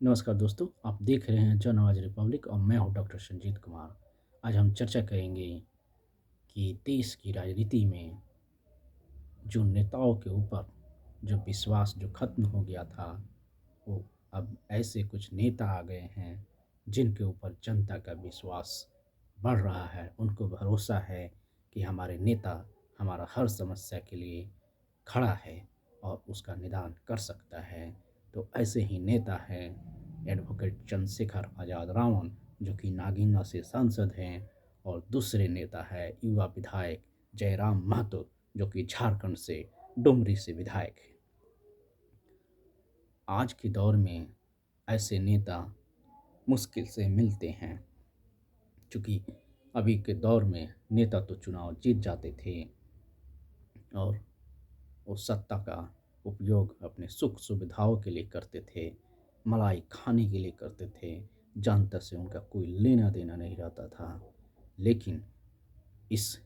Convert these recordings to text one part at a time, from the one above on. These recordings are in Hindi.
नमस्कार दोस्तों, आप देख रहे हैं जन आवाज़ रिपब्लिक और मैं हूं डॉक्टर संजीत कुमार। आज हम चर्चा करेंगे कि देश की राजनीति में जो नेताओं के ऊपर जो विश्वास जो खत्म हो गया था, वो अब ऐसे कुछ नेता आ गए हैं जिनके ऊपर जनता का विश्वास बढ़ रहा है। उनको भरोसा है कि हमारे नेता हमारा हर समस्या के लिए खड़ा है और उसका निदान कर सकता है। तो ऐसे ही नेता हैं एडवोकेट चंद्रशेखर आज़ाद रावण, जो कि नागीना से सांसद हैं, और दूसरे नेता है युवा विधायक जयराम महतो, जो कि झारखंड से डुमरी से विधायक हैं। आज के दौर में ऐसे नेता मुश्किल से मिलते हैं, क्योंकि अभी के दौर में नेता तो चुनाव जीत जाते थे और वो सत्ता का उपयोग अपने सुख सुविधाओं के लिए करते थे, मलाई खाने के लिए करते थे, जनता से उनका कोई लेना देना नहीं रहता था। लेकिन इस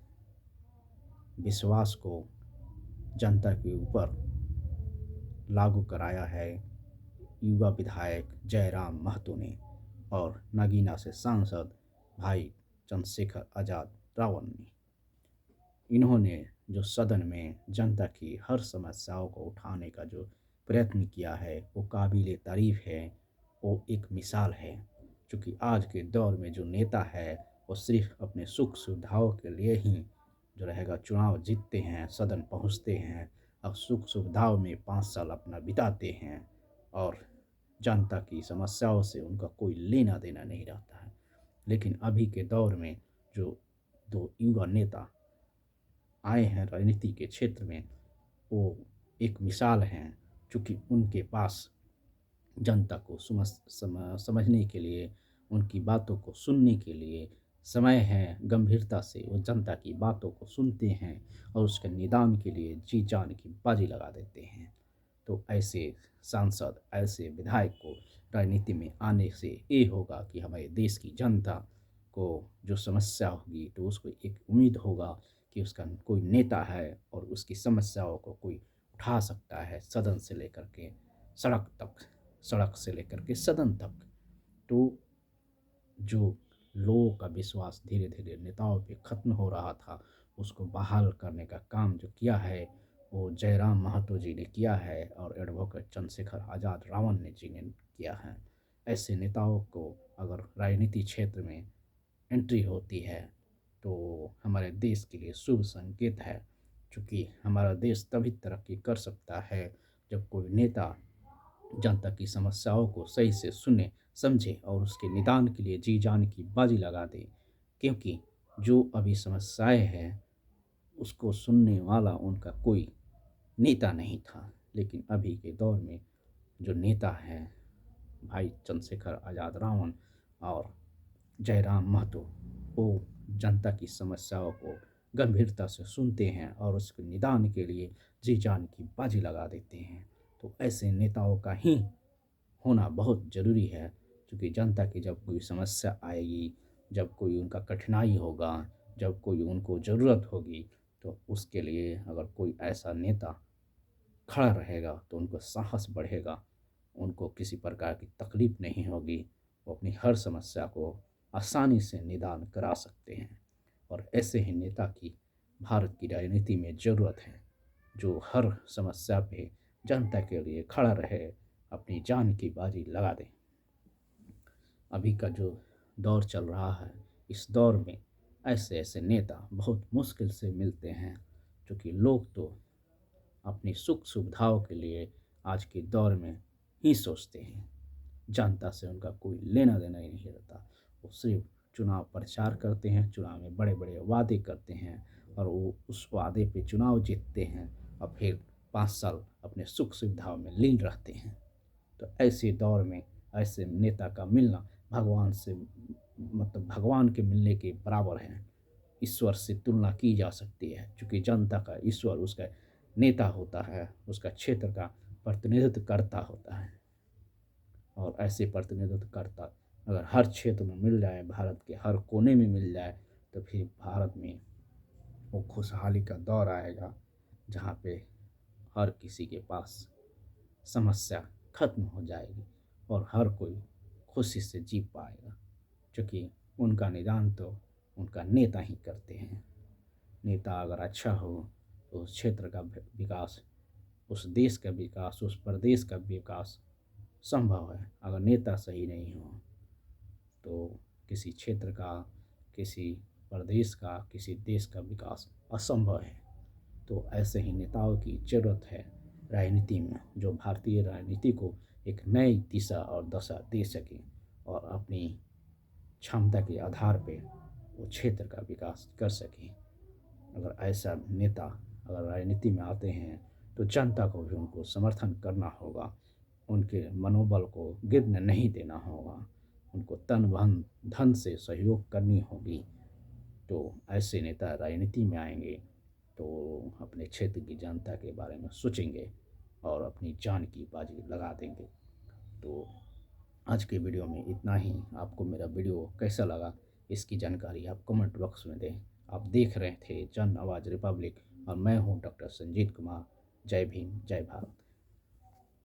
विश्वास को जनता के ऊपर लागू कराया है युवा विधायक जयराम महतो ने और नगीना से सांसद भाई चंद्रशेखर आज़ाद रावण ने। इन्होंने जो सदन में जनता की हर समस्याओं को उठाने का जो प्रयत्न किया है, वो काबिल तारीफ है, वो एक मिसाल है। क्योंकि आज के दौर में जो नेता है, वो सिर्फ अपने सुख सुविधाओं के लिए ही जो रहेगा चुनाव जीतते हैं, सदन पहुंचते हैं और सुख सुविधाओं में 5 साल अपना बिताते हैं और जनता की समस्याओं से उनका कोई लेना देना नहीं रहता है। लेकिन अभी के दौर में जो दो युवा नेता आए हैं राजनीति के क्षेत्र में, वो एक मिसाल हैं। चूँकि उनके पास जनता को समझने के लिए, उनकी बातों को सुनने के लिए समय है, गंभीरता से वो जनता की बातों को सुनते हैं और उसके निदान के लिए जी जान की बाजी लगा देते हैं। तो ऐसे सांसद, ऐसे विधायक को राजनीति में आने से ये होगा कि हमारे देश की जनता को जो समस्या होगी, तो उसको एक उम्मीद होगा कि उसका कोई नेता है और उसकी समस्याओं को कोई उठा सकता है, सदन से लेकर के सड़क तक, सड़क से लेकर के सदन तक। तो जो लोगों का विश्वास धीरे धीरे नेताओं पे खत्म हो रहा था, उसको बहाल करने का काम जो किया है, वो जयराम महतो जी ने किया है और एडवोकेट चंद्रशेखर आज़ाद रावण ने जी ने किया है। ऐसे नेताओं को अगर राजनीति क्षेत्र में एंट्री होती है, तो हमारे देश के लिए शुभ संकेत है। क्योंकि हमारा देश तभी तरक्की कर सकता है जब कोई नेता जनता की समस्याओं को सही से सुने, समझे और उसके निदान के लिए जी जान की बाजी लगा दे। क्योंकि जो अभी समस्याएं हैं, उसको सुनने वाला उनका कोई नेता नहीं था। लेकिन अभी के दौर में जो नेता हैं भाई चंद्रशेखर आज़ाद रावण और जयराम महतो, वो जनता की समस्याओं को गंभीरता से सुनते हैं और उसके निदान के लिए जी जान की बाजी लगा देते हैं। तो ऐसे नेताओं का ही होना बहुत ज़रूरी है। क्योंकि जनता की जब कोई समस्या आएगी, जब कोई उनका कठिनाई होगा, जब कोई उनको ज़रूरत होगी, तो उसके लिए अगर कोई ऐसा नेता खड़ा रहेगा तो उनको साहस बढ़ेगा, उनको किसी प्रकार की तकलीफ़ नहीं होगी, वो अपनी हर समस्या को आसानी से निदान करा सकते हैं। और ऐसे ही नेता की भारत की राजनीति में ज़रूरत है, जो हर समस्या पे जनता के लिए खड़ा रहे, अपनी जान की बाजी लगा दे। अभी का जो दौर चल रहा है, इस दौर में ऐसे ऐसे नेता बहुत मुश्किल से मिलते हैं। क्योंकि लोग तो अपनी सुख सुविधाओं के लिए आज के दौर में ही सोचते हैं, जनता से उनका कोई लेना देना ही नहीं रहता। वो सिर्फ चुनाव प्रचार करते हैं, चुनाव में बड़े बड़े वादे करते हैं और वो उस वादे पे चुनाव जीतते हैं और फिर 5 साल अपने सुख सुविधाओं में लीन रहते हैं। तो ऐसे दौर में ऐसे नेता का मिलना भगवान से, मतलब भगवान के मिलने के बराबर है। ईश्वर से तुलना की जा सकती है, क्योंकि जनता का ईश्वर उसका नेता होता है, उसका क्षेत्र का प्रतिनिधित्व करता होता है। और ऐसे प्रतिनिधित्व करता अगर हर क्षेत्र में मिल जाए, भारत के हर कोने में मिल जाए, तो फिर भारत में वो खुशहाली का दौर आएगा, जहाँ पे हर किसी के पास समस्या खत्म हो जाएगी और हर कोई खुशी से जी पाएगा, क्योंकि उनका निदान तो उनका नेता ही करते हैं। नेता अगर अच्छा हो तो उस क्षेत्र का विकास, उस देश का विकास, उस प्रदेश का विकास संभव है। अगर नेता सही नहीं हो तो किसी क्षेत्र का, किसी प्रदेश का, किसी देश का विकास असंभव है। तो ऐसे ही नेताओं की ज़रूरत है राजनीति में, जो भारतीय राजनीति को एक नई दिशा और दशा दे सकें और अपनी क्षमता के आधार पे वो क्षेत्र का विकास कर सकें। अगर ऐसा नेता अगर राजनीति में आते हैं तो जनता को भी उनको समर्थन करना होगा, उनके मनोबल को गिरने नहीं देना होगा, उनको तन मन धन से सहयोग करनी होगी। तो ऐसे नेता राजनीति में आएंगे तो अपने क्षेत्र की जनता के बारे में सोचेंगे और अपनी जान की बाजी लगा देंगे। तो आज के वीडियो में इतना ही। आपको मेरा वीडियो कैसा लगा इसकी जानकारी आप कमेंट बॉक्स में दें। आप देख रहे थे जन आवाज़ रिपब्लिक और मैं हूं डॉक्टर संजीत कुमार। जय भीम, जय भारत।